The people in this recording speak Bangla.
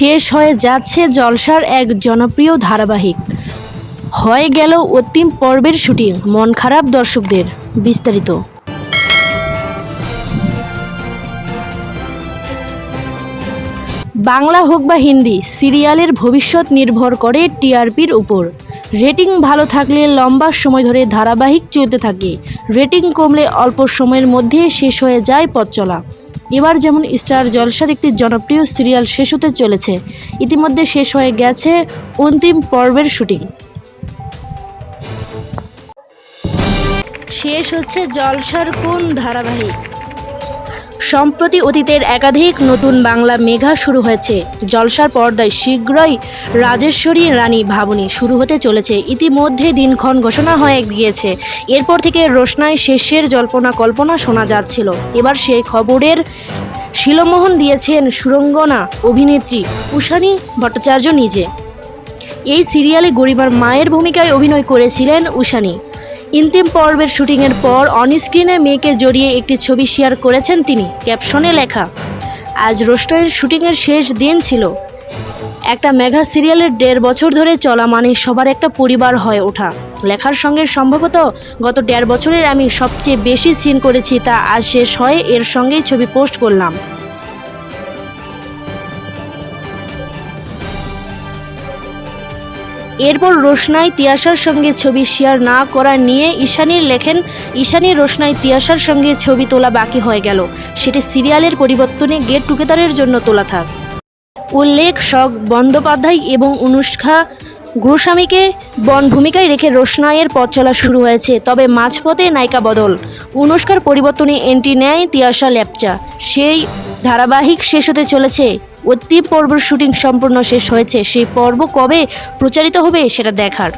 শেষ হয়ে যাচ্ছে জলসার এক জনপ্রিয় ধারাবাহিক। হয়ে গেল অন্তিম পর্বের শুটিং, মন খারাপ দর্শকদের। বিস্তারিত। বাংলা হোক বা হিন্দি, সিরিয়ালের ভবিষ্যৎ নির্ভর করে টিআরপির উপর। রেটিং ভালো থাকলে লম্বা সময় ধরে ধারাবাহিক চলতে থাকে, রেটিং কমলে অল্প সময়ের মধ্যে শেষ হয়ে যায় পথ চলা। এবার যেমন স্টার জলসার একটি জনপ্রিয় সিরিয়াল শেষ হতে চলেছে, ইতিমধ্যে শেষ হয়ে গেছে অন্তিম পর্বের শুটিং। শেষ হচ্ছে জলসার কোন ধারাবাহিক? সম্প্রতি অতীতের একাধিক নতুন বাংলা মেঘা শুরু হয়েছে। জলসার পর্দায় শীঘ্রই রাজেশ্বরী রানী ভাবনী শুরু হতে চলেছে। ইতিমধ্যে দিনক্ষণ ঘোষণা হয়ে গিয়েছে। এরপর থেকে রোশনাই শেষের জল্পনা কল্পনা শোনা যাচ্ছিল। এবার সেই খবরের শিলমোহন দিয়েছেন সুরঙ্গনা অভিনেত্রী উষানী ভট্টাচার্য নিজে। এই সিরিয়ালে গরিমার মায়ের ভূমিকায় অভিনয় করেছিলেন উষানী। অন্তিম পর্বের শুটিংয়ের পর অনস্ক্রিনে মেয়েকে জড়িয়ে একটি ছবি শেয়ার করেছেন তিনি। ক্যাপশনে লেখা, আজ রোশনাইয়ের শুটিংয়ের শেষ দিন ছিল। একটা মেগা সিরিয়ালের 1.5 বছর ধরে চলা মানে সবার একটা পরিবার হয়ে ওঠা। লেখার সঙ্গে সম্ভবত গত 1.5 বছরের আমি সবচেয়ে বেশি সিন করেছি, তা আজ শেষ হয়ে এর সঙ্গেই ছবি পোস্ট করলাম। এরপর রোশনাই তিয়াশার সঙ্গে ছবি শেয়ার না করা নিয়ে ঈশানীর লেখেন, ঈশানী রোশনাই তিয়াশার সঙ্গে ছবি তোলা বাকি হয়ে গেল, সেটি সিরিয়ালের পরিবর্তনে গেট টুগেদারের জন্য তোলা থাক। উল্লেখ, শক বন্দ্যোপাধ্যায় এবং অনুষ্কা গোস্বামীকে বন ভূমিকায় রেখে রোশনাইয়ের পথ চলা শুরু হয়েছে। তবে মাঝপথে নায়িকা বদল, অনুষ্কার পরিবর্তনে এন্ট্রি নেয় তিয়াশা লেপচা। সেই ধারাবাহিক শেষ হতে চলেছে। অন্তিম পর্বের শুটিং সম্পূর্ণ শেষ হয়েছে, সেই পর্ব কবে প্রচারিত হবে সেটা দেখার।